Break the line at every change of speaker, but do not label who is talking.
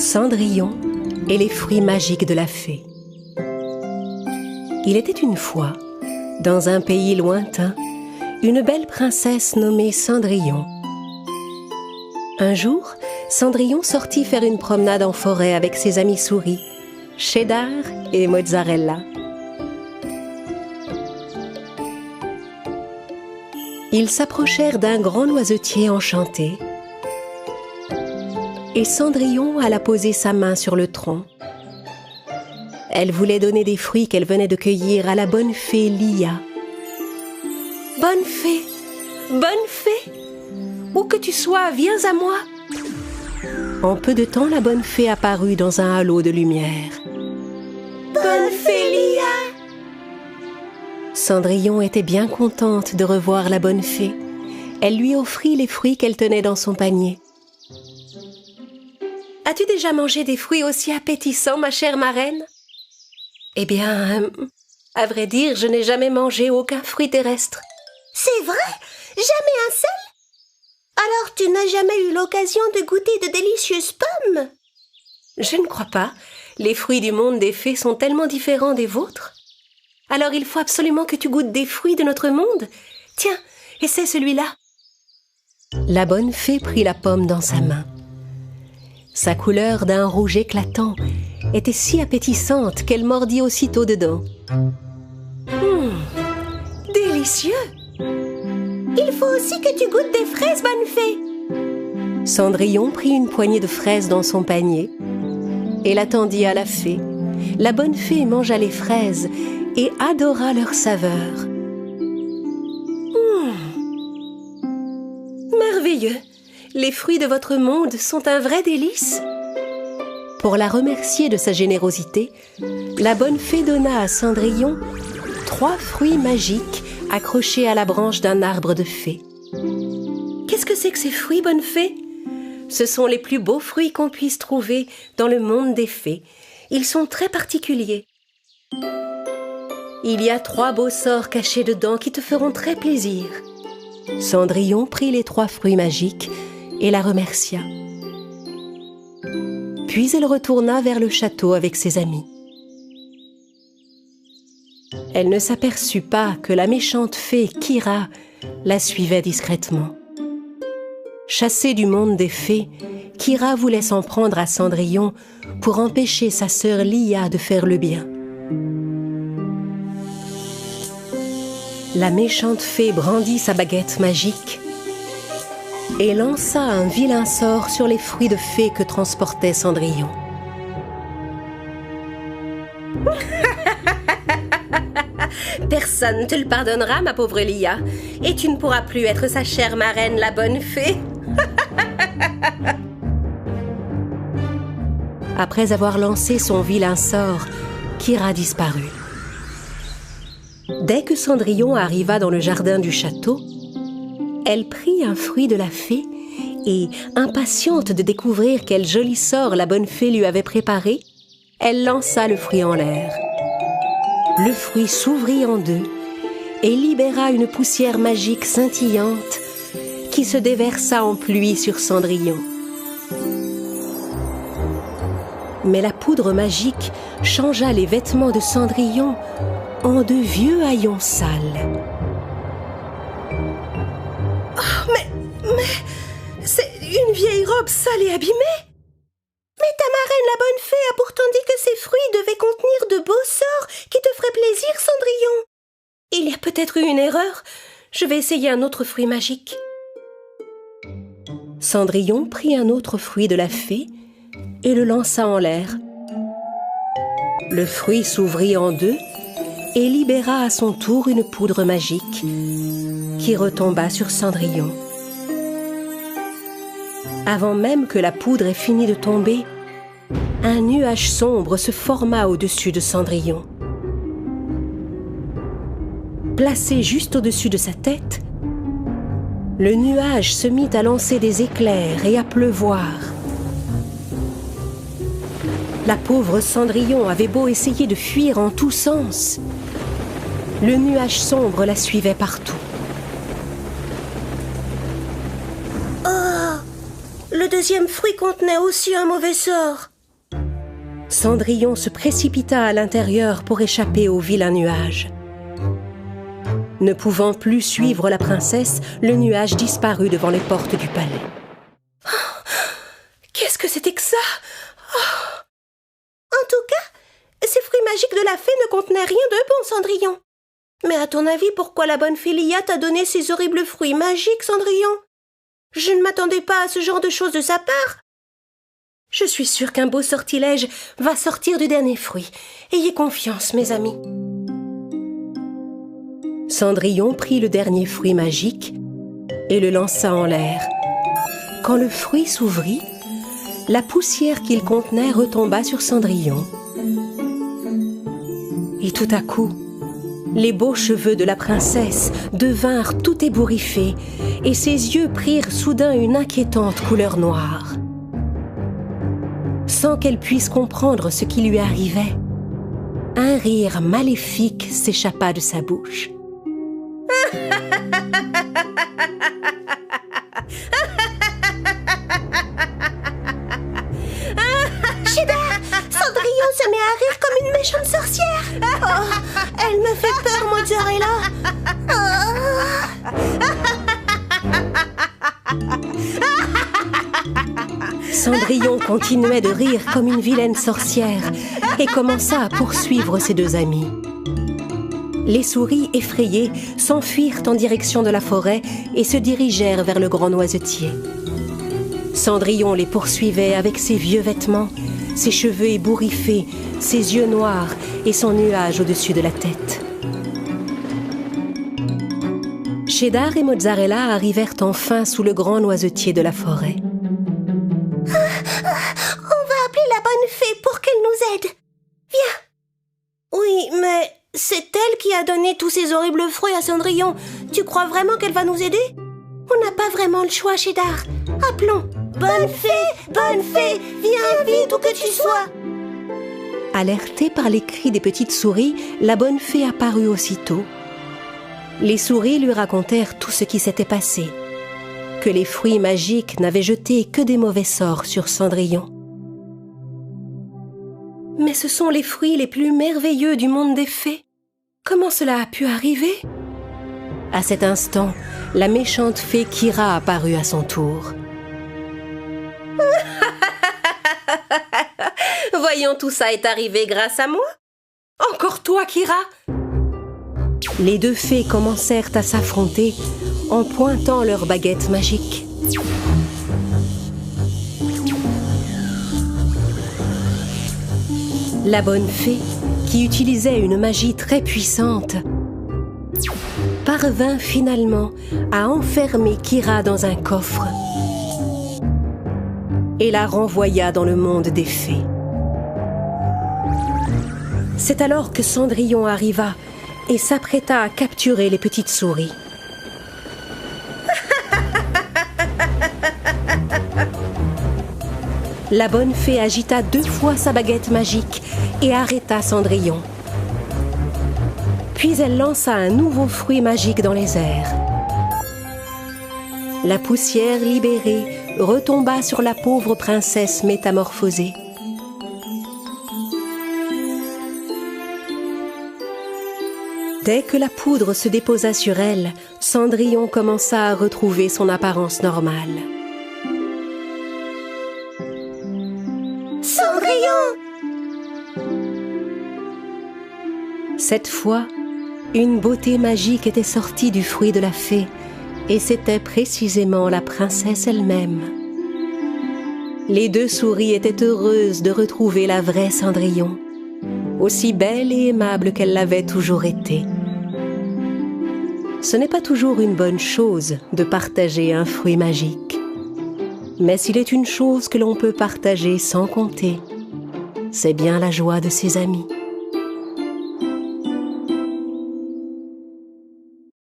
Cendrillon et les fruits magiques de la fée. Il était une fois, dans un pays lointain, une belle princesse nommée Cendrillon. Un jour, Cendrillon sortit faire une promenade en forêt avec ses amis souris, Cheddar et Mozzarella. Ils s'approchèrent d'un grand noisetier enchanté et Cendrillon alla poser sa main sur le tronc. Elle voulait donner des fruits qu'elle venait de cueillir à la bonne fée Lia. « Bonne fée, où que tu sois, viens à moi !» En peu de temps, la bonne fée apparut dans un halo de lumière. « Bonne fée Lia !» Cendrillon était bien contente de revoir la bonne fée. Elle lui offrit les fruits qu'elle tenait dans son panier. « As-tu déjà mangé des fruits aussi appétissants, ma chère marraine ?»« Eh bien, à vrai dire, je n'ai jamais mangé aucun fruit terrestre. »«
C'est vrai? Jamais un seul? Alors tu n'as jamais eu l'occasion de goûter de délicieuses pommes? » ?»«
Je ne crois pas. Les fruits du monde des fées sont tellement différents des vôtres. Alors il faut absolument que tu goûtes des fruits de notre monde. Tiens, essaie celui-là. » La bonne fée prit la pomme dans sa main. Sa couleur d'un rouge éclatant était si appétissante qu'elle mordit aussitôt dedans.
Délicieux! Il faut aussi que tu goûtes des fraises, bonne fée.
Cendrillon prit une poignée de fraises dans son panier et la tendit à la fée. La bonne fée mangea les fraises et adora leur saveur. Merveilleux! Les fruits de votre monde sont un vrai délice. Pour la remercier de sa générosité, la bonne fée donna à Cendrillon 3 fruits magiques accrochés à la branche d'un arbre de fée. Qu'est-ce que c'est que ces fruits, bonne fée? Ce sont les plus beaux fruits qu'on puisse trouver dans le monde des fées. Ils sont très particuliers. Il y a 3 beaux sorts cachés dedans qui te feront très plaisir. Cendrillon prit les 3 fruits magiques et la remercia. Puis elle retourna vers le château avec ses amis. Elle ne s'aperçut pas que la méchante fée Kira la suivait discrètement. Chassée du monde des fées, Kira voulait s'en prendre à Cendrillon pour empêcher sa sœur Lia de faire le bien. La méchante fée brandit sa baguette magique et lança un vilain sort sur les fruits de fée que transportait Cendrillon. Personne ne te le pardonnera, ma pauvre Lia, et tu ne pourras plus être sa chère marraine, la bonne fée. Après avoir lancé son vilain sort, Kira disparut. Dès que Cendrillon arriva dans le jardin du château, elle prit un fruit de la fée et, impatiente de découvrir quel joli sort la bonne fée lui avait préparé, elle lança le fruit en l'air. Le fruit s'ouvrit en 2 et libéra une poussière magique scintillante qui se déversa en pluie sur Cendrillon. Mais la poudre magique changea les vêtements de Cendrillon en de vieux haillons sales. Mais c'est une vieille robe sale et abîmée.
Mais ta marraine, la bonne fée, a pourtant dit que ces fruits devaient contenir de beaux sorts qui te feraient plaisir, Cendrillon.
Il y a peut-être eu une erreur. Je vais essayer un autre fruit magique. Cendrillon prit un autre fruit de la fée et le lança en l'air. Le fruit s'ouvrit en 2 et libéra à son tour une poudre magique qui retomba sur Cendrillon. Avant même que la poudre ait fini de tomber, un nuage sombre se forma au-dessus de Cendrillon. Placé juste au-dessus de sa tête, le nuage se mit à lancer des éclairs et à pleuvoir. La pauvre Cendrillon avait beau essayer de fuir en tous sens, le nuage sombre la suivait partout.
Le deuxième fruit contenait aussi un mauvais sort.
Cendrillon se précipita à l'intérieur pour échapper au vilain nuage. Ne pouvant plus suivre la princesse, le nuage disparut devant les portes du palais.
Qu'est-ce que c'était que ça? En tout cas, ces fruits magiques de la fée ne contenaient rien de bon, Cendrillon. Mais à ton avis, pourquoi la bonne fée Lia t'a donné ces horribles fruits magiques, Cendrillon? Je ne m'attendais pas à ce genre de choses de sa part. Je suis sûre qu'un beau sortilège va sortir du dernier fruit. Ayez confiance, mes amis.
Cendrillon prit le dernier fruit magique et le lança en l'air. Quand le fruit s'ouvrit, la poussière qu'il contenait retomba sur Cendrillon. Et tout à coup, les beaux cheveux de la princesse devinrent tout ébouriffés et ses yeux prirent soudain une inquiétante couleur noire. Sans qu'elle puisse comprendre ce qui lui arrivait, un rire maléfique s'échappa de sa bouche.
Cheddar, Cendrillon se met à rire comme une méchante sorcière. Oh, elle me fait peur, Mozzarella.
Cendrillon continuait de rire comme une vilaine sorcière et commença à poursuivre ses deux amis. Les souris, effrayées, s'enfuirent en direction de la forêt et se dirigèrent vers le grand noisetier. Cendrillon les poursuivait avec ses vieux vêtements, ses cheveux ébouriffés, ses yeux noirs et son nuage au-dessus de la tête. Cheddar et Mozzarella arrivèrent enfin sous le grand noisetier de la forêt.
On va appeler la bonne fée pour qu'elle nous aide. Viens. Oui, mais c'est elle qui a donné tous ces horribles fruits à Cendrillon. Tu crois vraiment qu'elle va nous aider? On n'a pas vraiment le choix, Cheddar. Appelons. Bonne fée, viens vite où que tu sois.
Alertée par les cris des petites souris, la bonne fée apparut aussitôt. Les souris lui racontèrent tout ce qui s'était passé, que les fruits magiques n'avaient jeté que des mauvais sorts sur Cendrillon. Mais ce sont les fruits les plus merveilleux du monde des fées. Comment cela a pu arriver? À cet instant, la méchante fée Kira apparut à son tour.
Voyons, tout ça est arrivé grâce à moi.
Encore toi, Kira? Les deux fées commencèrent à s'affronter en pointant leurs baguettes magiques. La bonne fée, qui utilisait une magie très puissante, parvint finalement à enfermer Kira dans un coffre et la renvoya dans le monde des fées. C'est alors que Cendrillon arriva et s'apprêta à capturer les petites souris. La bonne fée agita 2 fois sa baguette magique et arrêta Cendrillon. Puis elle lança un nouveau fruit magique dans les airs. La poussière libérée retomba sur la pauvre princesse métamorphosée. Dès que la poudre se déposa sur elle, Cendrillon commença à retrouver son apparence normale.
Cendrillon!
Cette fois, une beauté magique était sortie du fruit de la fée, et c'était précisément la princesse elle-même. Les deux souris étaient heureuses de retrouver la vraie Cendrillon, aussi belle et aimable qu'elle l'avait toujours été. Ce n'est pas toujours une bonne chose de partager un fruit magique, mais s'il est une chose que l'on peut partager sans compter, c'est bien la joie de ses amis.